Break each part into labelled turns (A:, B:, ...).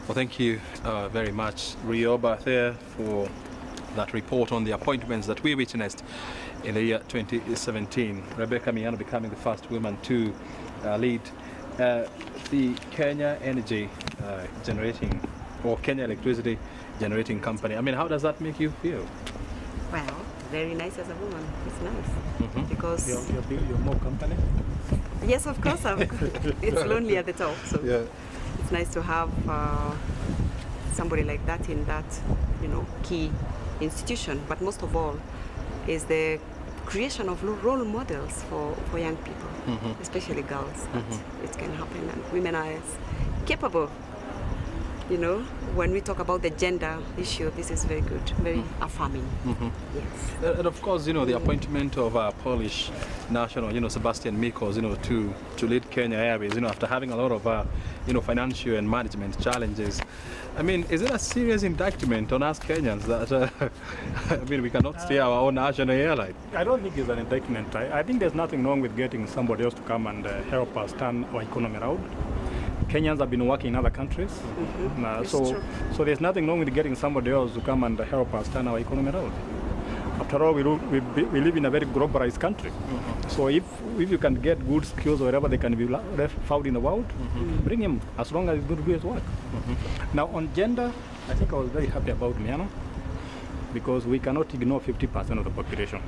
A: Well, thank you very much, Rioba, there for that report on the appointments that we witnessed in the year 2017. Rebecca Miano becoming the first woman to lead the Kenya Energy Generating or Kenya Electricity Generating Company. I mean, how does that make you feel?
B: Well, very nice as a woman. It's nice because
C: you're more company.
B: Yes, of course. It's lonely at the top, so
A: Yeah.
B: it's nice to have somebody like that in that, key institution. But most of all, is the creation of role models for young people, especially girls. That it can happen, and women are as capable. When we talk about the gender issue, this is very good, very affirming. Yes.
A: And of course, the appointment of our Polish national, Sebastian Mikos, to lead Kenya Airways, after having a lot of, financial and management challenges. I mean, is it a serious indictment on us Kenyans that, we cannot steer our own national airline?
C: I don't think it's an indictment. I think there's nothing wrong with getting somebody else to come and help us turn our economy around. Kenyans have been working in other countries, so there's nothing wrong with getting somebody else to come and help us turn our economy around. After all, we live in a very globalized country. So if you can get good skills wherever they can be found in the world, bring him, as long as he's going to do his work. Now on gender, I think I was very happy about Miano, because we cannot ignore 50% of the population.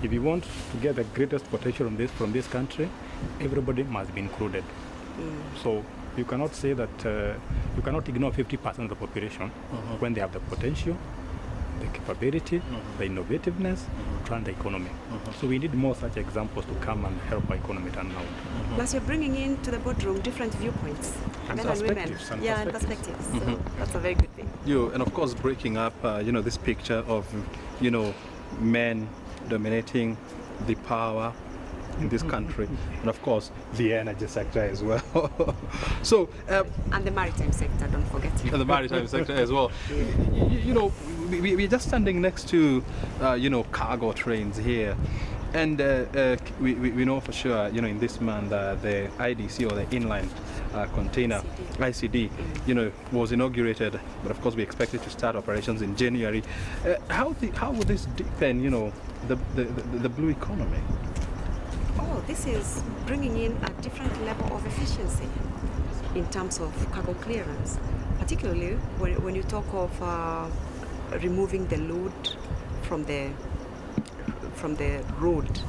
C: If you want to get the greatest potential from this country, everybody must be included. So you cannot say that you cannot ignore 50% of the population when they have the potential, the capability, the innovativeness to run the economy. So we need more such examples to come and help our economy turn around.
B: Plus, you're bringing into the boardroom different viewpoints, men and women, and perspectives. So that's a very good thing.
A: And of course, breaking up, this picture of, men dominating the power in this country, and of course the energy sector as well. So
B: and the maritime sector, don't forget.
A: And the maritime sector as well. We're just standing next to cargo trains here, and we know for sure in this month the IDC, or the inline container ICD was inaugurated, but of course we expect it to start operations in January. How would this deepen the blue economy?
B: Oh, this is bringing in a different level of efficiency in terms of cargo clearance, particularly when you talk of removing the load from the road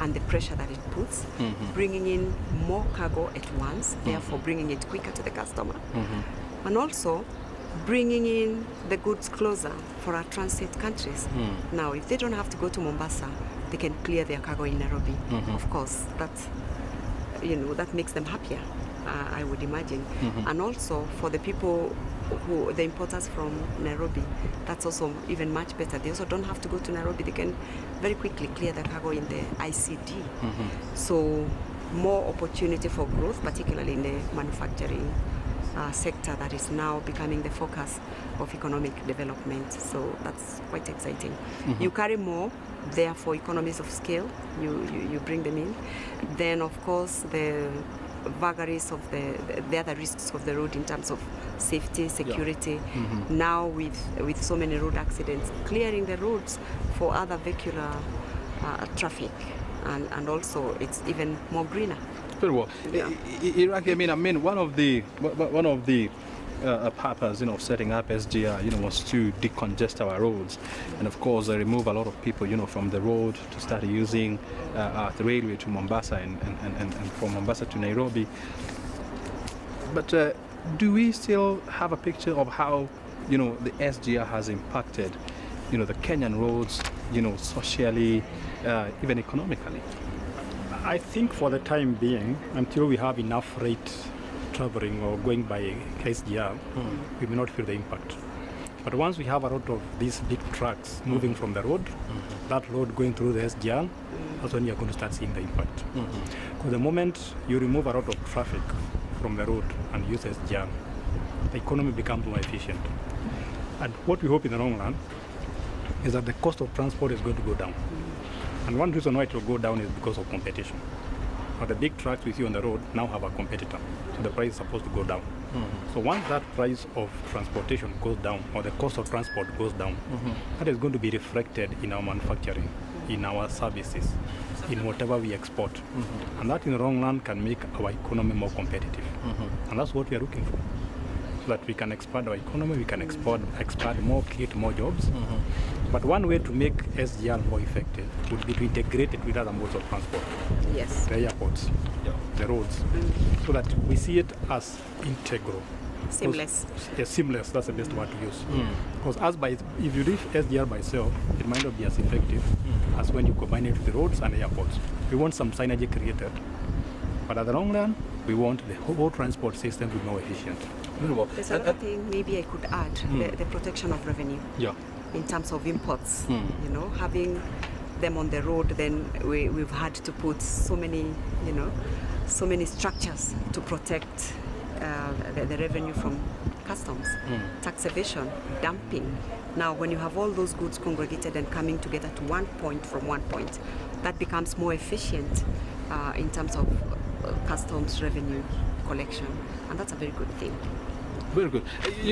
B: and the pressure that it puts, bringing in more cargo at once, therefore bringing it quicker to the customer, and also bringing in the goods closer for our transit countries. Now, if they don't have to go to Mombasa, they can clear their cargo in Nairobi. Of course, that makes them happier, I would imagine. And also for the people the importers from Nairobi, that's also even much better. They also don't have to go to Nairobi. They can very quickly clear the cargo in the ICD. So more opportunity for growth, particularly in the manufacturing sector that is now becoming the focus of economic development. So that's quite exciting. You carry more, therefore economies of scale, you bring them in. Then of course the vagaries of the other risks of the road in terms of safety, security. Now with so many road accidents, clearing the roads for other vehicular traffic, and also it's even more greener.
A: Very well. Iraqi, I mean, one of the purpose, of setting up SGR, was to decongest our roads, and of course, remove a lot of people, from the road to start using the railway to Mombasa and from Mombasa to Nairobi. But do we still have a picture of how, the SGR has impacted, the Kenyan roads, socially, even economically?
C: I think for the time being, until we have enough freight traveling or going by SGR, we may not feel the impact. But once we have a lot of these big trucks moving from the road, that road going through the SGR, that's when you're going to start seeing the impact. Because the moment you remove a lot of traffic from the road and use SGR, the economy becomes more efficient. And what we hope in the long run is that the cost of transport is going to go down. And one reason why it will go down is because of competition. Now the big trucks we see on the road now have a competitor, so the price is supposed to go down. So once that price of transportation goes down, or the cost of transport goes down, that is going to be reflected in our manufacturing, in our services, in whatever we export. And that in the long run can make our economy more competitive. And that's what we are looking for. So that we can expand our economy, we can expand more, create more jobs. But one way to make SGR more effective would be to integrate it with other modes of transport.
B: Yes.
C: The airports, the roads, so that we see it as integral.
B: Seamless.
C: Yeah, seamless, that's the best word to use. Because if you leave SGR by itself, it might not be as effective as when you combine it with the roads and the airports. We want some synergy created. But at the long run, we want the whole transport system to be more efficient.
B: There's another thing maybe I could add, the protection of revenue.
A: Yeah.
B: In terms of imports, having them on the road, then we've had to put so many structures to protect the revenue from customs, tax evasion, dumping. Now, when you have all those goods congregated and coming together to one point from one point, that becomes more efficient in terms of customs revenue collection, and that's a very good thing.
A: Very good.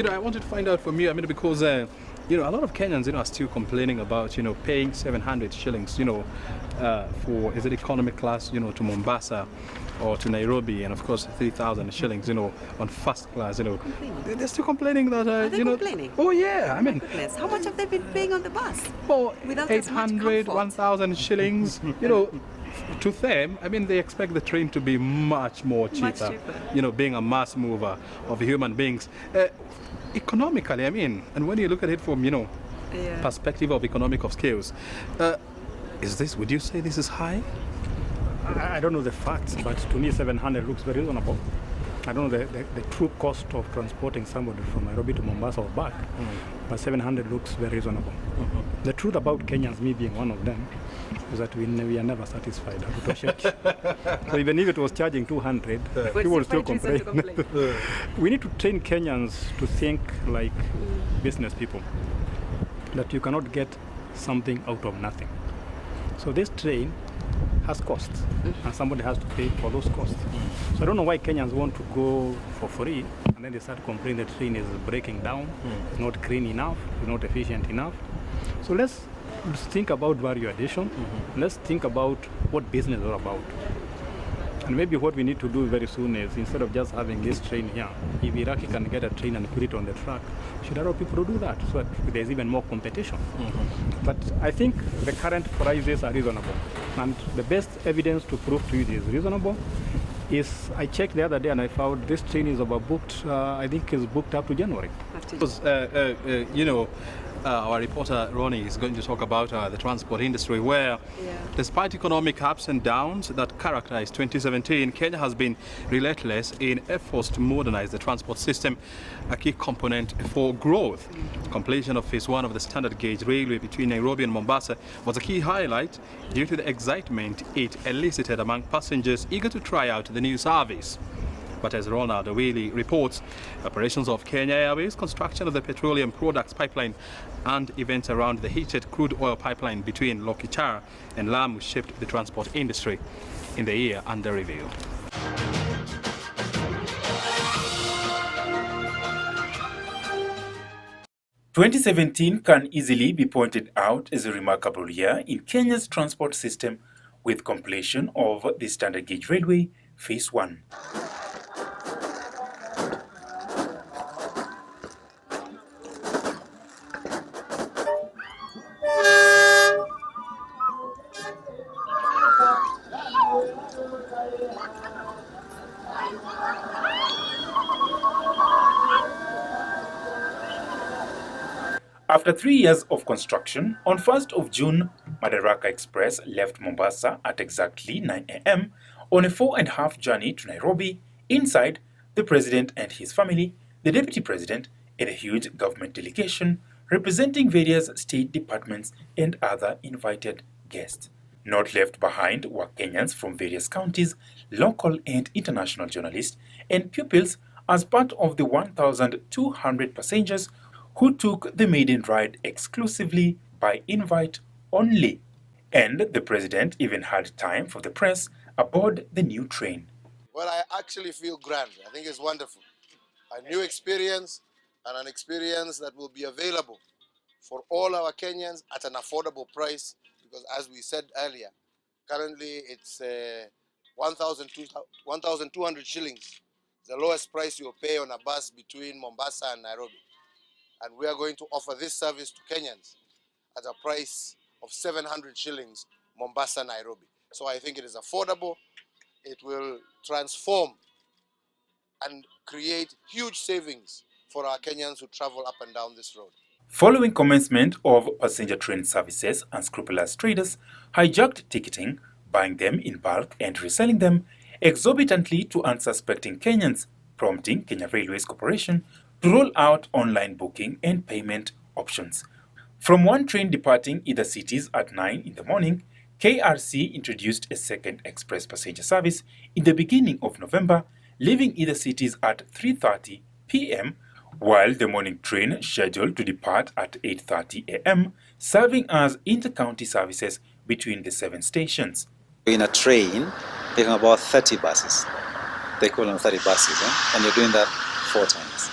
A: I wanted to find out from you, because a lot of Kenyans, are still complaining about, paying 700 shillings, for, is it economy class, to Mombasa or to Nairobi, and of course 3,000 shillings, on first class, They're still complaining that,
B: Are they complaining?
A: Oh yeah,
B: Goodness, how much have they been paying on the bus?
A: Well,
B: Without as much
A: 800,
B: comfort?
A: 1,000 shillings, to them, they expect the train to be much more cheaper, being a mass mover of human beings. Economically, and when you look at it from, perspective of economic of scales, would you say this is high?
C: I don't know the facts, but to me 700 looks very reasonable. I don't know the true cost of transporting somebody from Nairobi to Mombasa or back, but 700 looks very reasonable. The truth about Kenyans, me being one of them, is that we are never satisfied. So even if it was charging 200, people will still complain. We need to train Kenyans to think like business people, that you cannot get something out of nothing. So this train has costs, and somebody has to pay for those costs. So I don't know why Kenyans want to go for free, and then they start complaining the train is breaking down, it's not clean enough, it's not efficient enough. So let's think about value addition. Let's think about what business is all about. And maybe what we need to do very soon is, instead of just having this train here, if Iraqi can get a train and put it on the track, should allow people to do that, so that there's even more competition. But I think the current prices are reasonable. And the best evidence to prove to you it is reasonable is, I checked the other day and I found this train is overbooked. I think it's booked up to January.
A: Because, our reporter Ronnie is going to talk about the transport industry, where despite economic ups and downs that characterized 2017, Kenya has been relentless in efforts to modernize the transport system, a key component for growth. Completion of phase 1 of the standard gauge railway between Nairobi and Mombasa was a key highlight due to the excitement it elicited among passengers eager to try out the new service. But as Ronald Awili reports, operations of Kenya Airways, construction of the petroleum products pipeline, and events around the heated crude oil pipeline between Lokichara and Lamu shaped the transport industry in the year under review.
D: "2017 can easily be pointed out as a remarkable year in Kenya's transport system, with completion of the standard gauge railway phase 1. After 3 years of construction, on 1st of June, Madaraka Express left Mombasa at exactly 9 a.m. on a 4.5-hour journey to Nairobi. Inside, the president and his family, the deputy president, and a huge government delegation representing various state departments and other invited guests. Not left behind were Kenyans from various counties, local and international journalists, and pupils as part of the 1,200 passengers who took the maiden ride exclusively by invite only. And the president even had time for the press aboard the new train.
E: Well, I actually feel grand. I think it's wonderful. a new experience and an experience that will be available for all our Kenyans at an affordable price, because as we said earlier, currently it's 1,200 shillings, the lowest price you'll pay on a bus between Mombasa and Nairobi. And we are going to offer this service to Kenyans at a price of 700 shillings, Mombasa, Nairobi. So I think it is affordable. It will transform and create huge savings for our Kenyans who travel up and down this road.
D: Following commencement of passenger train services, unscrupulous traders hijacked ticketing, buying them in bulk and reselling them exorbitantly to unsuspecting Kenyans, prompting Kenya Railways Corporation to roll out online booking and payment options. From one train departing either cities at 9 in the morning, KRC introduced a second express passenger service in the beginning of November, leaving either cities at 3:30 p.m., while the morning train scheduled to depart at 8:30 a.m., serving as inter-county services between the 7 stations.
F: In a train, taking about 30 buses, the equivalent of 30 buses, and you're doing that 4 times,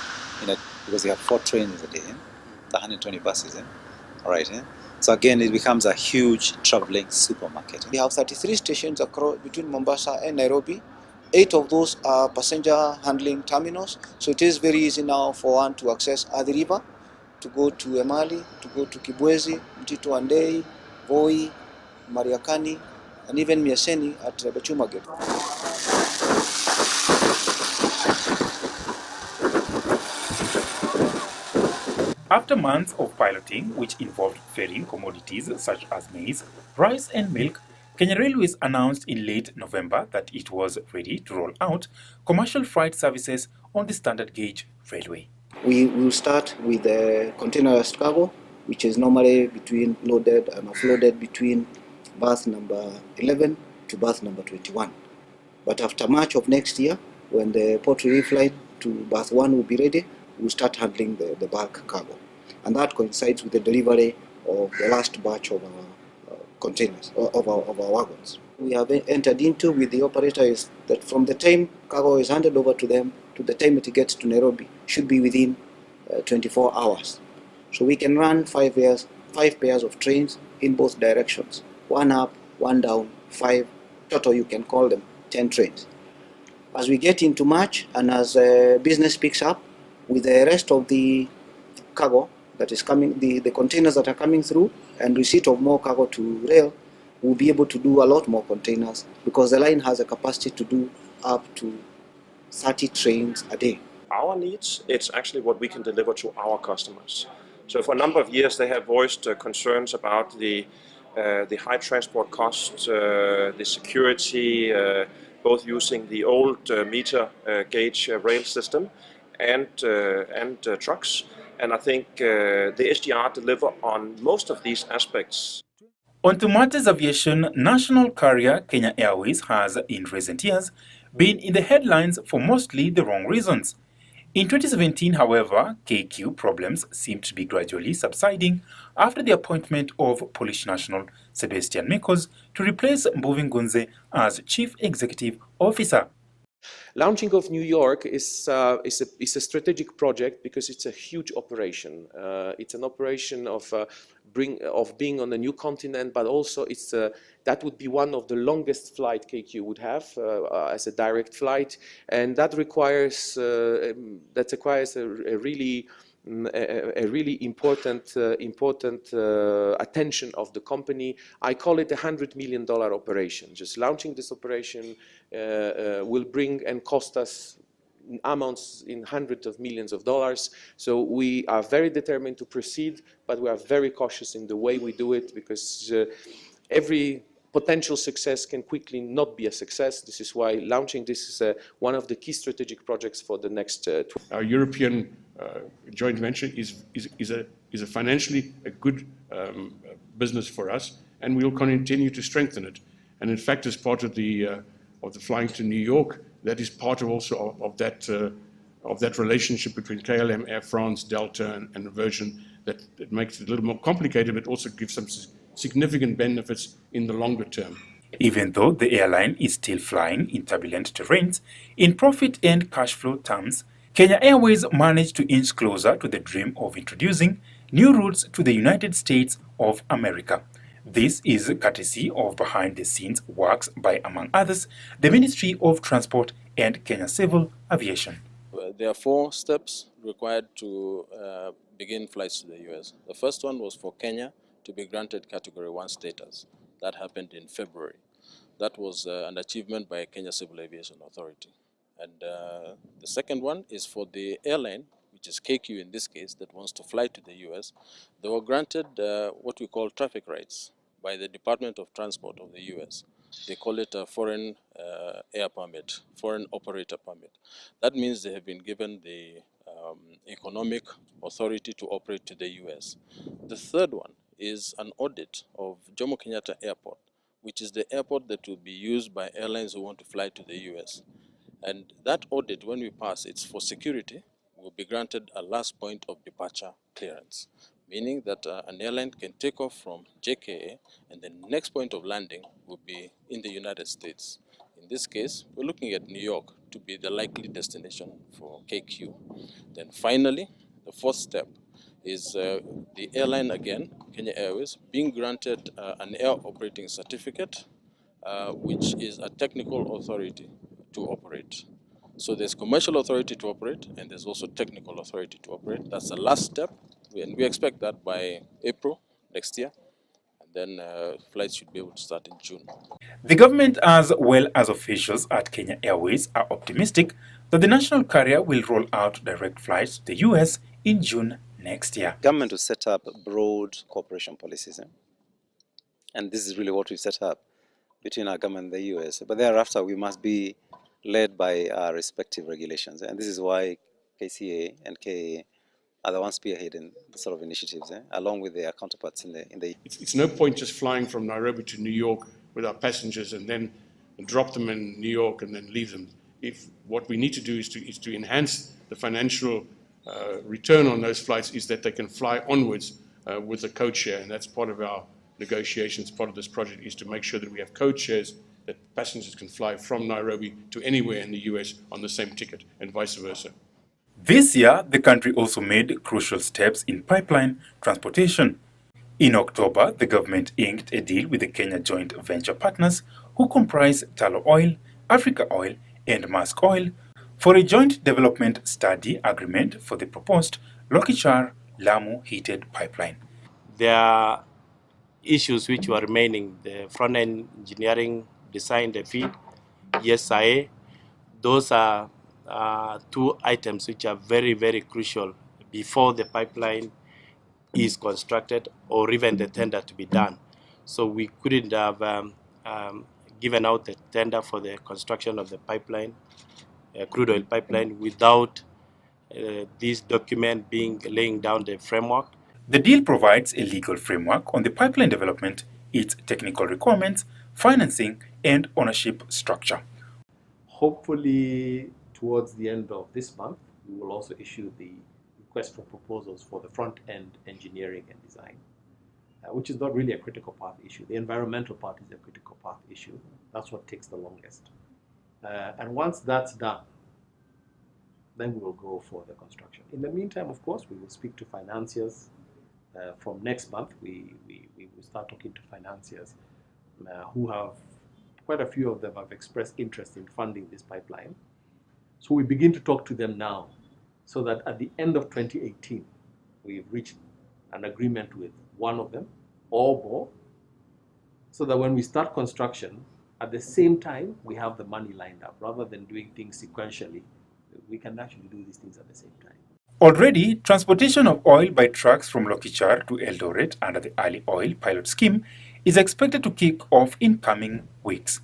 F: because you have 4 trains a day, the 120 buses. All right, so again, it becomes a huge traveling supermarket.
G: We have 33 stations across between Mombasa and Nairobi. 8 of those are passenger handling terminals, so it is very easy now for one to access Athi River, to go to Emali, to go to Kibwezi, Mtito Andei, Voi, Mariakani, and even Miaseni at Bachuma Gate.
D: After months of piloting, which involved ferrying commodities such as maize, rice and milk, Kenya Railways announced in late November that it was ready to roll out commercial freight services on the standard gauge railway.
G: We will start with the containerized cargo, which is normally between loaded and offloaded between berth number 11 to berth number 21. But after March of next year, when the port relief line to berth 1 will be ready, we'll start handling the bulk cargo. And that coincides with the delivery of the last batch of our containers, of our wagons. We have entered into with the operator is that from the time cargo is handed over to them to the time it gets to Nairobi should be within 24 hours. So we can run 5 pairs of trains in both directions. 1 up, 1 down, 5, total you can call them 10 trains. As we get into March and as business picks up, with the rest of the cargo that is coming, the containers that are coming through and receipt of more cargo to rail, we'll be able to do a lot more containers because the line has a capacity to do up to 30 trains a day.
H: Our needs, it's actually what we can deliver to our customers. So for a number of years they have voiced concerns about the high transport costs, the security, both using the old meter gauge rail system and trucks. And I think the SGR deliver on most of these aspects.
D: On to matters aviation, national carrier Kenya Airways has, in recent years, been in the headlines for mostly the wrong reasons. In 2017, however, KQ problems seem to be gradually subsiding after the appointment of Polish national Sebastian Mikos to replace Mbuvi Ngunze as Chief Executive Officer.
I: Launching of New York is a strategic project because it's a huge operation. It's an operation of being on a new continent, but also that would be one of the longest flight KQ would have as a direct flight, and that requires a really important attention of the company. I call it $100 million operation. Just launching this operation will bring and cost us amounts in hundreds of millions of dollars. So we are very determined to proceed, but we are very cautious in the way we do it because every potential success can quickly not be a success. This is why launching this is one of the key strategic projects for the next.
J: Our European joint venture is a financially a good business for us, and we will continue to strengthen it. And in fact, as part of the flying to New York, that is part of also of that relationship between KLM, Air France, Delta, and Virgin. That it makes it a little more complicated, but also gives some significant benefits in the longer term.
D: Even though the airline is still flying in turbulent terrains, in profit and cash flow terms, Kenya Airways managed to inch closer to the dream of introducing new routes to the United States of America. This is courtesy of behind-the-scenes works by, among others, the Ministry of Transport and Kenya Civil Aviation.
K: There are 4 steps required to begin flights to the US. The first one was for Kenya to be granted Category 1 status. That happened in February. That was an achievement by Kenya Civil Aviation Authority. And the second one is for the airline, which is KQ in this case, that wants to fly to the US. They were granted what we call traffic rights by the Department of Transport of the US. They call it a foreign air permit, foreign operator permit. That means they have been given the economic authority to operate to the US. The third one is an audit of Jomo Kenyatta Airport, which is the airport that will be used by airlines who want to fly to the US. And that audit, when we pass, it's for security, will be granted a last point of departure clearance, meaning that an airline can take off from JKA and the next point of landing will be in the United States. In this case, we're looking at New York to be the likely destination for KQ. Then finally, the fourth step is the airline again, Kenya Airways, being granted an air operating certificate, which is a technical authority to operate. So there's commercial authority to operate and there's also technical authority to operate. That's the last step, and we expect that by April next year, and then flights should be able to start in June.
D: The government as well as officials at Kenya Airways are optimistic that the national carrier will roll out direct flights to the US in June next year.
F: Government will set up broad cooperation policies, and this is really what we've set up between our government and the US. But thereafter, we must be led by our respective regulations, and this is why KCA and KA are the ones spearheading the sort of initiatives, along with their counterparts in the.
J: It's no point just flying from Nairobi to New York with our passengers and then drop them in New York and then leave them. If what we need to do is to enhance the financial return on those flights, is that they can fly onwards with a code share, and that's part of our negotiations. Part of this project is to make sure that we have code shares that passengers can fly from Nairobi to anywhere in the US on the same ticket and vice versa.
D: This year, the country also made crucial steps in pipeline transportation. In October, the government inked a deal with the Kenya joint venture partners who comprise Talo Oil, Africa Oil, and Maersk Oil for a joint development study agreement for the proposed Lokichar-Lamu heated pipeline.
L: There are issues which were remaining, the front-end engineering, design, the feed, ESIA. Those are 2 items which are very, very crucial before the pipeline is constructed or even the tender to be done. So we couldn't have given out the tender for the construction of the pipeline, crude oil pipeline, without this document laying down the framework.
D: The deal provides a legal framework on the pipeline development, its technical requirements, financing, and ownership structure.
M: Hopefully, towards the end of this month, we will also issue the request for proposals for the front-end engineering and design, which is not really a critical path issue. The environmental part is a critical path issue. That's what takes the longest. And once that's done, then we will go for the construction. In the meantime, of course, we will speak to financiers. From next month, we will start talking to financiers who have, quite a few of them have expressed interest in funding this pipeline. So we begin to talk to them now, so that at the end of 2018, we've reached an agreement with one of them or more, so that when we start construction, at the same time, we have the money lined up. Rather than doing things sequentially, we can actually do these things at the same time.
D: Already, transportation of oil by trucks from Lokichar to Eldoret under the Ali Oil pilot scheme is expected to kick off in coming weeks.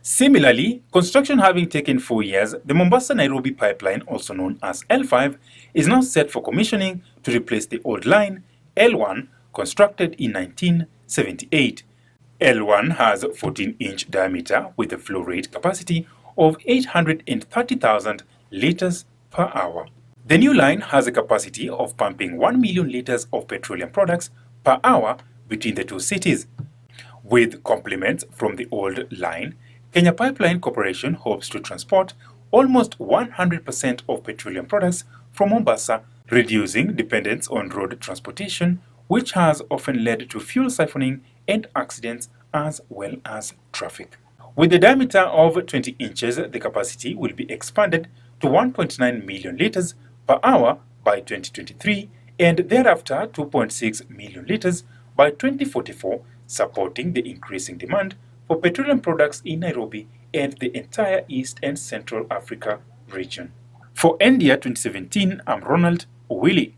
D: Similarly, construction having taken 4 years, the Mombasa-Nairobi pipeline, also known as L5, is now set for commissioning to replace the old line, L1, constructed in 1978. L1 has 14-inch diameter with a flow rate capacity of 830,000 liters per hour. The new line has a capacity of pumping 1 million liters of petroleum products per hour between the 2 cities. With complements from the old line, Kenya Pipeline Corporation hopes to transport almost 100% of petroleum products from Mombasa, reducing dependence on road transportation, which has often led to fuel siphoning and accidents as well as traffic. With a diameter of 20 inches, the capacity will be expanded to 1.9 million litres per hour by 2023 and thereafter 2.6 million litres by 2044, supporting the increasing demand for petroleum products in Nairobi and the entire East and Central Africa region. For India 2017, I'm Ronald Willie.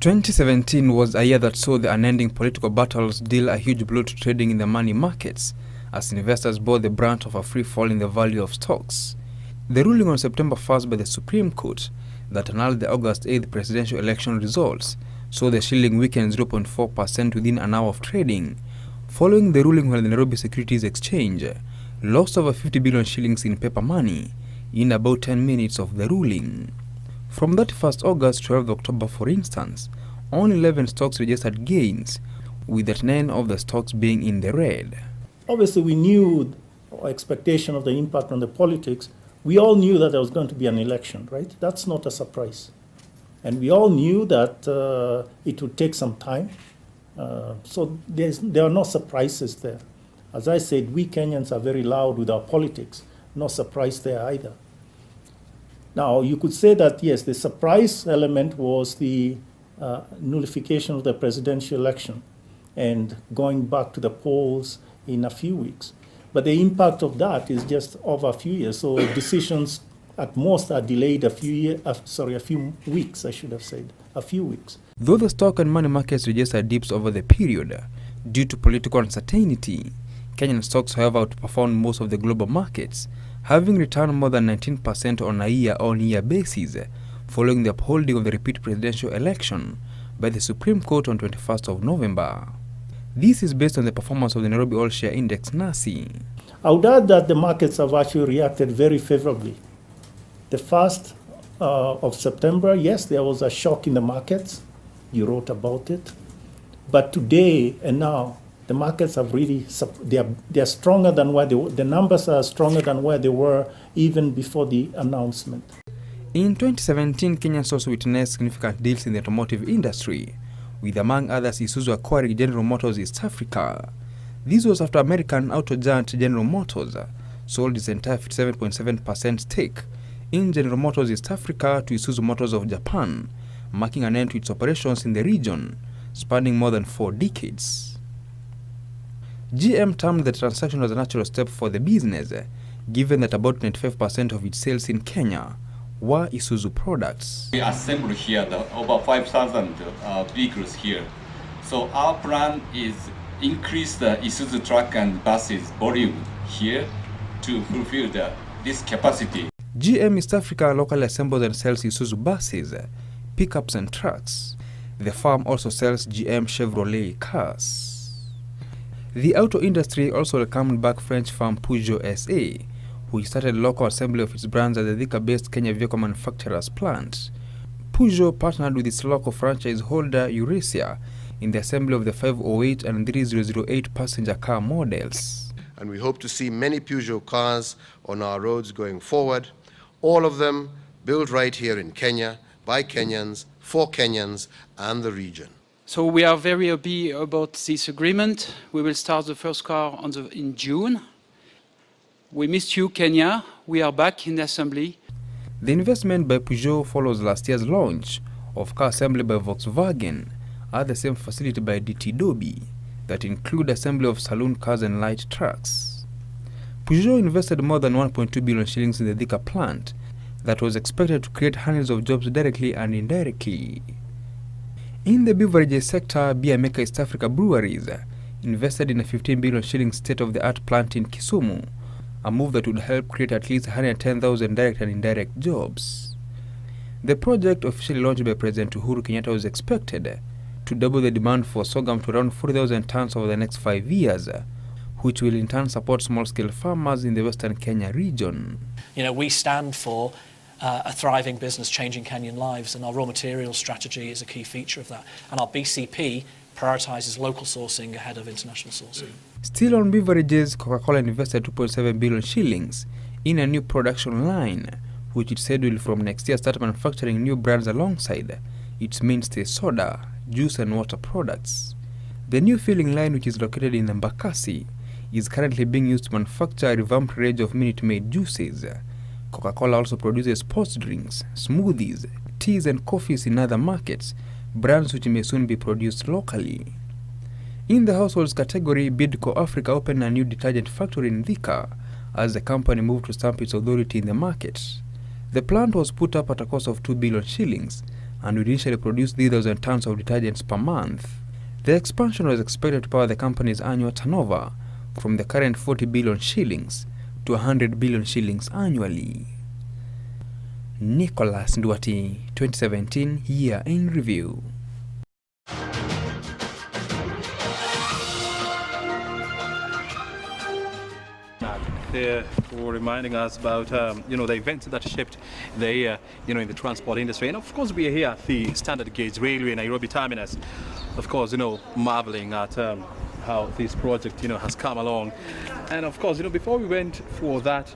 N: 2017 was a year that saw the unending political battles deal a huge blow to trading in the money markets, as investors bore the brunt of a free fall in the value of stocks. The ruling on September 1st by the Supreme Court that annulled the August 8th presidential election results saw the shilling weaken 0.4% within an hour of trading, following the ruling when the Nairobi Securities Exchange lost over 50 billion shillings in paper money in about 10 minutes of the ruling. From 31st August to 12th October, for instance, only 11 stocks registered gains, with 9 of the stocks being in the red.
O: Obviously, we knew our expectation of the impact on the politics. We all knew that there was going to be an election, right? That's not a surprise. And we all knew that it would take some time. So there are no surprises there. As I said, we Kenyans are very loud with our politics. No surprise there either. Now, you could say that, yes, the surprise element was the nullification of the presidential election and going back to the polls in a few weeks. But the impact of that is just over a few years. So decisions at most are delayed a few weeks, I should have said, a few weeks.
N: Though the stock and money markets registered dips over the period due to political uncertainty, Kenyan stocks, however, outperformed most of the global markets, having returned more than 19% on a year-on-year basis, following the upholding of the repeat presidential election by the Supreme Court on 21st of November. This is based on the performance of the Nairobi All Share Index, NASI.
O: I would add that the markets have actually reacted very favorably. The 1st of September, yes, there was a shock in the markets. You wrote about it. But today and now, the markets have really, they're stronger than where they were. The numbers are stronger than where they were even before the announcement.
N: In 2017, Kenyans also witnessed significant deals in the automotive industry, with among others Isuzu acquiring General Motors East Africa. This was after American auto giant General Motors sold its entire 57.7% stake in General Motors East Africa to Isuzu Motors of Japan, marking an end to its operations in the region, spanning more than 4 decades. GM termed the transaction as a natural step for the business, given that about 95% of its sales in Kenya were Isuzu products.
P: We assemble here over 5,000 vehicles here. So our plan is increase the Isuzu truck and buses volume here to fulfill this capacity.
N: GM East Africa locally assembles and sells Isuzu buses, pickups and trucks. The firm also sells GM Chevrolet cars. The auto industry also welcomed back French firm Peugeot SA, which started local assembly of its brands at the Thika-based Kenya Vehicle Manufacturers plant. Peugeot partnered with its local franchise holder Eurasia in the assembly of the 508 and 3008 passenger car models.
Q: And we hope to see many Peugeot cars on our roads going forward, all of them built right here in Kenya, by Kenyans, for Kenyans and the region.
R: So we are very happy about this agreement. We will start the first car in June. We missed you, Kenya. We are back in the assembly.
N: The investment by Peugeot follows last year's launch of car assembly by Volkswagen at the same facility by DT Dobi that include assembly of saloon cars and light trucks. Peugeot invested more than 1.2 billion shillings in the Thika plant that was expected to create hundreds of jobs directly and indirectly. In the beverages sector, beer maker East Africa Breweries invested in a 15 billion shilling state-of-the-art plant in Kisumu, a move that would help create at least 110,000 direct and indirect jobs. The project, officially launched by President Uhuru Kenyatta, was expected to double the demand for sorghum to around 40,000 tons over the next 5 years, which will in turn support small-scale farmers in the Western Kenya region.
S: You know, we stand for a thriving business changing Kenyan lives, and our raw materials strategy is a key feature of that. And our BCP prioritises local sourcing ahead of international sourcing.
N: Still on beverages, Coca-Cola invested 2.7 billion shillings in a new production line, which it said will from next year start manufacturing new brands alongside its mainstay soda, juice and water products. The new filling line, which is located in Mbakasi, is currently being used to manufacture a revamped range of Minute Maid juices. Coca-Cola also produces sports drinks, smoothies, teas and coffees in other markets, brands which may soon be produced locally. In the households category, Bidco Africa opened a new detergent factory in Thika as the company moved to stamp its authority in the market. The plant was put up at a cost of 2 billion shillings and would initially produce 3,000 tons of detergents per month. The expansion was expected to power the company's annual turnover from the current 40 billion shillings to 100 billion shillings annually. Nicholas Nduati, 2017 Year in Review.
A: For reminding us about the events that shaped the year in the transport industry. And of course we are here at the Standard Gauge Railway Nairobi terminus, of course marveling at how this project has come along. And of course before we went for that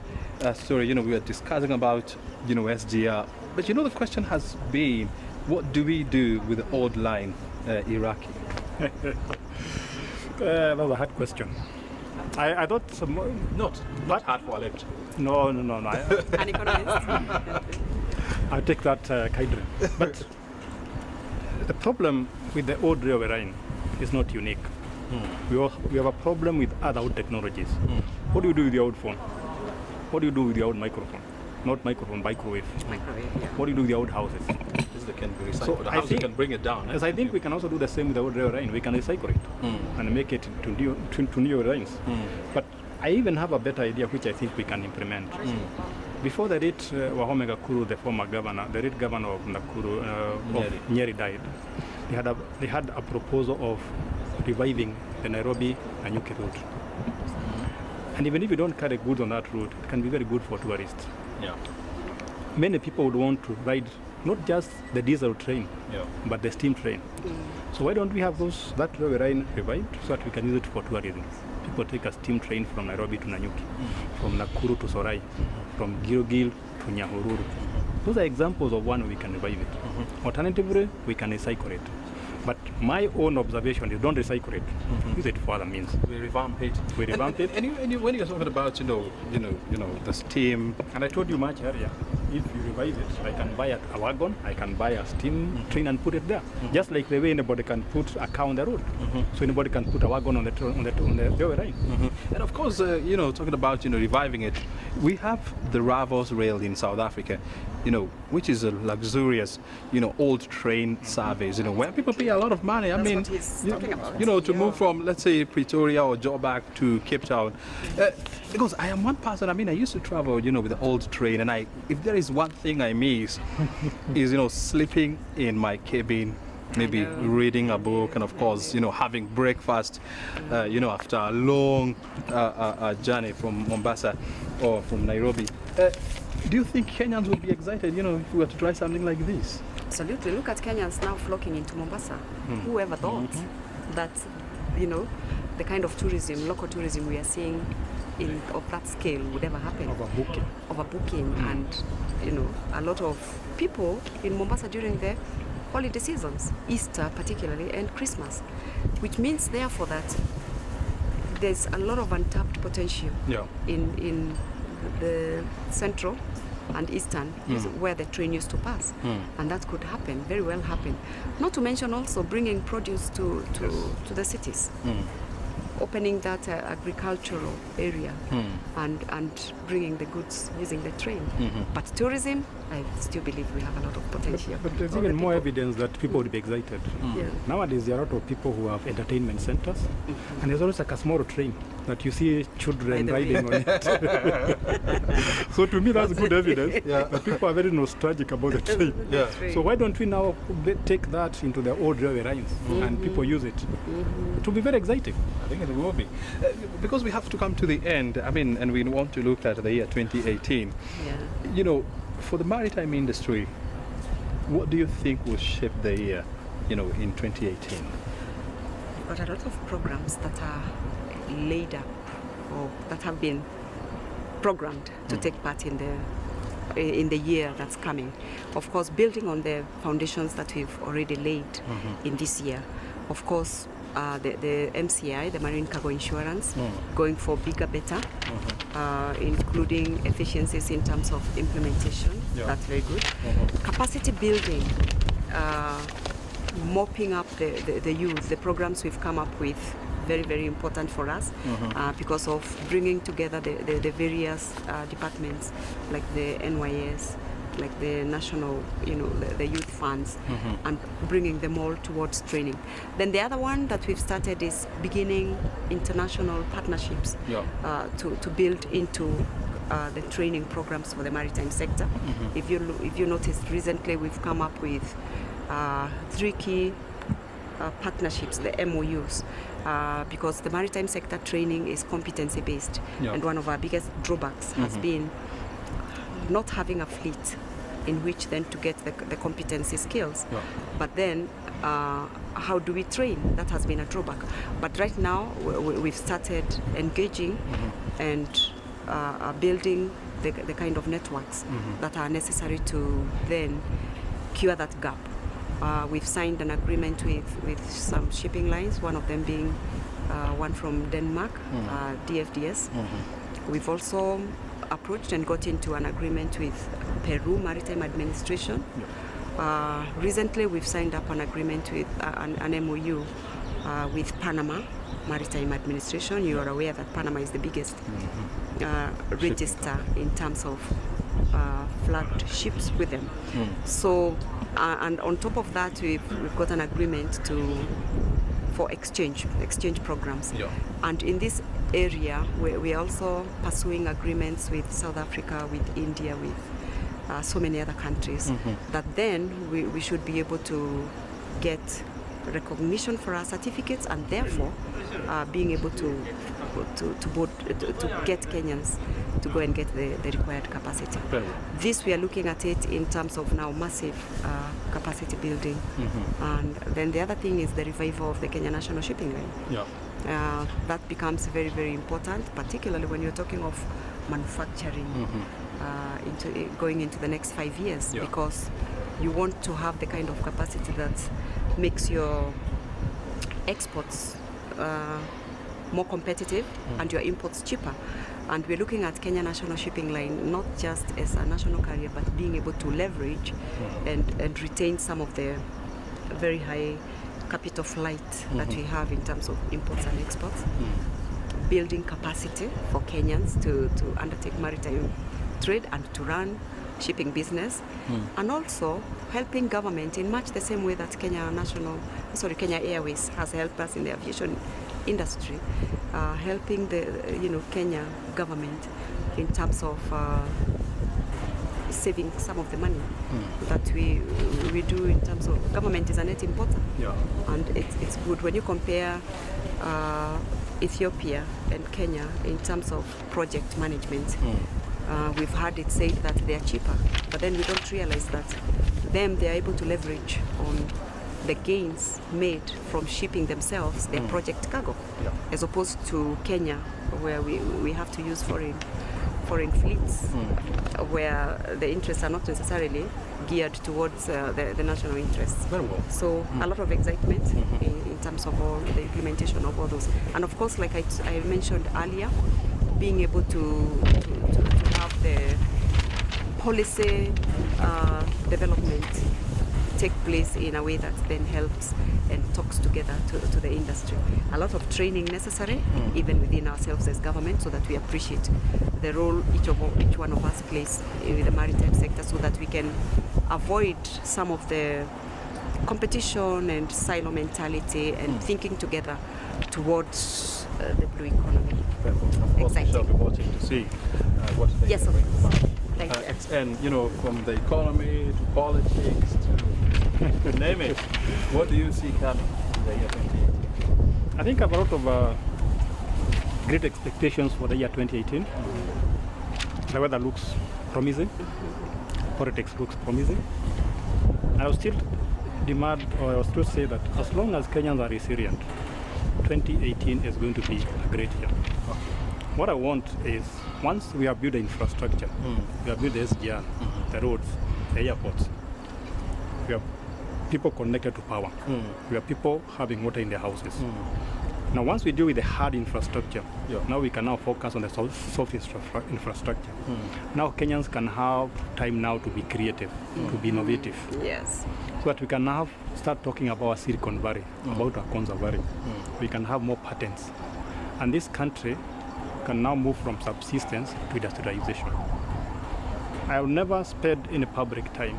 A: story, we were discussing about SGR, but the question has been, what do we do with the old line Iraqi?
C: That was a hard question. I thought
A: not hard for a left.
C: No.
B: An economist.
C: I'll take that kindly. But the problem with the old railway line is not unique. We have a problem with other old technologies. What do you do with the old phone? What do you do with the old microphone? Not microphone, microwave.
B: Microwave, yeah.
C: What do you do with the old houses?
A: This can be recycled. So the house can bring it down.
C: Yes, I think we can also do the same with the old railway line. We can recycle it and make it to new lines. But I even have a better idea which I think we can implement. Before the late Wahome Gakuru, the former governor, the late governor of Nakuru, of Nyeri died, they had a proposal of reviving the Nairobi-Nanyuki route. And even if you don't carry goods on that route, it can be very good for tourists.
A: Yeah.
C: Many people would want to ride not just the diesel train, but the steam train. So why don't we have that railway line revived so that we can use it for tourism? People take a steam train from Nairobi to Nanyuki, from Nakuru to Sorai, from Gilgil to Nyahururu. Those are examples of one we can revive it. Alternatively, we can recycle it. But my own observation is don't recycle it. Use it for other means.
A: We revamp it.
C: And
A: when you're talking about the steam,
C: and I told you much earlier, if you revive it, I can buy a wagon, I can buy a steam train and put it there. Just like the way anybody can put a car on the road. So anybody can put a wagon on the railway line.
A: And of course, talking about reviving it, we have the Ravos rail in South Africa, which is a luxurious, old train service, where people pay a lot of money.
B: That's what he's talking about.
A: To move from, let's say, Pretoria or Joburg to Cape Town. Because I am one person, I used to travel, with the old train, and if there is one thing I miss, is, sleeping in my cabin, maybe reading a book, and of course, having breakfast, after a long journey from Mombasa or from Nairobi. Do you think Kenyans would be excited, if we were to try something like this?
B: Absolutely. Look at Kenyans now flocking into Mombasa. Whoever thought that, the kind of tourism, local tourism we are seeing of that scale would ever happen. Overbooking. And, a lot of people in Mombasa during the holiday seasons, Easter particularly, and Christmas, which means therefore that there's a lot of untapped potential in the central and eastern where the train used to pass, and that could happen, very well happen. Not to mention also bringing produce to the cities, opening that agricultural area and bringing the goods using the train. But tourism, I still believe we have a lot of potential.
C: But there's even more evidence that people would be excited. Nowadays there are a lot of people who have entertainment centers, and there's always like a small train that you see children riding on it. So to me that's good evidence that people are very nostalgic about the train. So why don't we now take that into the old railway lines and people use it? It will be very exciting.
A: I think it will be. Because we have to come to the end, and we want to look at the year 2018. for the maritime industry, what do you think will shape the year, in 2018?
B: We've got a lot of programs that are laid up or that have been programmed to take part in the year that's coming. Of course, building on the foundations that we've already laid in this year. Of course, the MCI, the Marine Cargo Insurance, going for bigger, better, including efficiencies in terms of implementation.
A: Yeah.
B: That's very good. Capacity building, mopping up the youth. The programs we've come up with, very, very important for us because of bringing together the various departments like the NYS, like the national, the youth funds, and bringing them all towards training. Then the other one that we've started is beginning international partnerships to build into the training programs for the maritime sector. If you noticed recently, we've come up with 3 key partnerships, the MOUs, because the maritime sector training is competency-based, and one of our biggest drawbacks has been not having a fleet in which then to get the competency skills. But then, how do we train? That has been a drawback. But right now, we've started engaging and building the kind of networks that are necessary to then cure that gap. We've signed an agreement with some shipping lines, one of them being one from Denmark, DFDS. We've also approached and got into an agreement with Peru Maritime Administration. Recently, we've signed up an agreement with an MOU with Panama Maritime Administration. You are aware that Panama is the biggest register in terms of flagged ships with them. So, and on top of that, we've got an agreement for exchange programs. And in this area, we're also pursuing agreements with South Africa, with India, with so many other countries, that then we should be able to get recognition for our certificates, and therefore being able to get Kenyans to go and get the required capacity. This, we are looking at it in terms of now massive capacity building. And then the other thing is the revival of the Kenya National Shipping Line. That becomes very, very important, particularly when you're talking of manufacturing going into the next 5 years, because you want to have the kind of capacity that makes your exports more competitive and your imports cheaper. And we're looking at Kenya National Shipping Line not just as a national carrier, but being able to leverage and retain some of the very high capital flight that we have in terms of imports and exports. Building capacity for Kenyans to undertake maritime trade and to run shipping business, and also helping government in much the same way that Kenya Airways has helped us in the aviation industry, helping the Kenya government in terms of saving some of the money that we do in terms of government is a net importer, and it's good when you compare Ethiopia and Kenya in terms of project management. We've had it said that they are cheaper, but then we don't realize that they are able to leverage on the gains made from shipping themselves their project cargo, as opposed to Kenya, where we have to use foreign fleets, where the interests are not necessarily geared towards the national interests.
A: Very well.
B: So a lot of excitement in terms of all the implementation of all those, and of course, like I mentioned earlier, being able to have the policy development take place in a way that then helps and talks together to the industry. A lot of training necessary, even within ourselves as government, so that we appreciate the role each one of us plays in the maritime sector, so that we can avoid some of the competition and silo mentality and thinking together towards the blue economy.
A: Of course, we shall be watching to see what they
B: Yes, of
A: bring
B: course.
A: about.
B: Thank you.
A: And from the economy to politics to name it, what do you see coming in the year 2018?
C: I think I have a lot of great expectations for the year 2018. The weather looks promising. politics looks promising. I will still demand, or I will still say that as long as Kenyans are resilient, 2018 is going to be a great year. What I want is, once we have built the infrastructure, we have built the SGR, the roads, the airports, we have people connected to power, we have people having water in their houses. Now, once we deal with the hard infrastructure, now we can now focus on the soft infrastructure. Now Kenyans can have time now to be creative, to be innovative.
B: Yes.
C: So that we can now start talking about Silicon Valley, about our Konza Valley. We can have more patents. And this country can now move from subsistence to industrialization. I have never spent any public time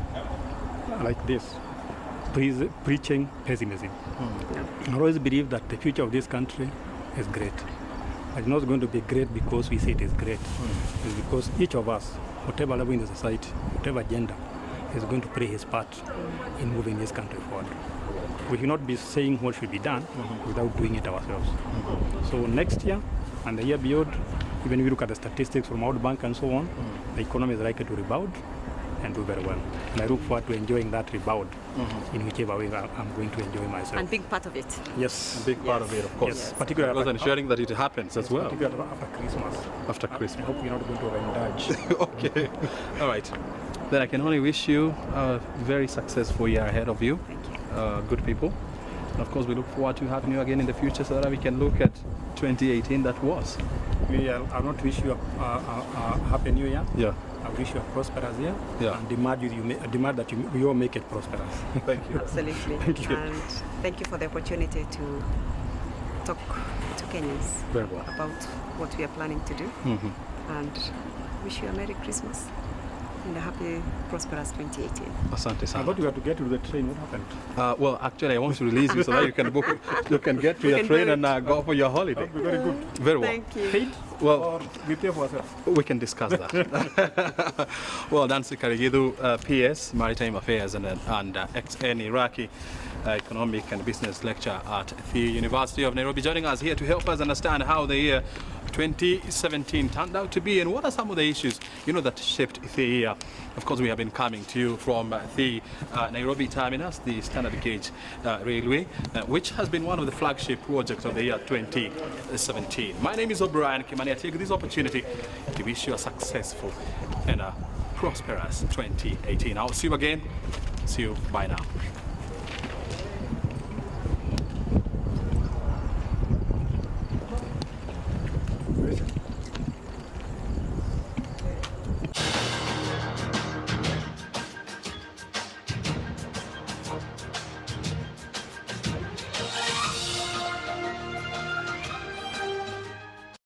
C: like this preaching pessimism. I always believe that the future of this country is great. It's not going to be great because we say it is great. It's because each of us, whatever level in the society, whatever gender, is going to play his part in moving this country forward. We should not be saying what should be done without doing it ourselves. So next year and the year beyond, even if we look at the statistics from World Bank and so on, the economy is likely to rebound and do very well. And I look forward to enjoying that rebound in whichever way I'm going to enjoy myself.
B: And being part of it.
C: Yes.
A: A big part of it, of course.
C: Yes. Particularly
A: because ensuring that it happens as well.
C: Particularly after Christmas.
A: After Christmas.
C: I hope you're not going to overindulge.
A: Okay. All right. Then I can only wish you a very successful year ahead of you.
B: Thank you.
A: Good people. And of course, we look forward to having you again in the future so that we can look at 2018 that was.
C: I'll not wish you a happy new year.
A: Yeah.
C: I wish you a prosperous year.
A: Yeah.
C: And demand that we all make it prosperous.
A: Thank you.
B: Absolutely.
C: Thank you.
B: And thank you for the opportunity to talk to Kenyans
A: Very well.
B: about what we are planning to do. And wish you a Merry Christmas and a happy, prosperous 2018.
A: Asante
C: I
A: sana.
C: thought you had to get to the train. What happened?
A: Well, actually, I want to release you so that you can book, you can get to your train and go for your holiday.
C: Very good.
A: Very well.
B: Thank you.
C: Paid?
A: Well,
C: or we pay for ourselves?
A: We can discuss that. Well, Nancy Karigidu, PS, Maritime Affairs and ex-N Iraqi Economic and Business Lecturer at the University of Nairobi, joining us here to help us understand how the year 2017 turned out to be and what are some of the issues, that shaped the year. Of course, we have been coming to you from the Nairobi terminus, the standard gauge railway, which has been one of the flagship projects of the year 2017. My name is O'Brien Kimani. I take this opportunity to wish you a successful and a prosperous 2018. I'll see you again. See you. Bye now.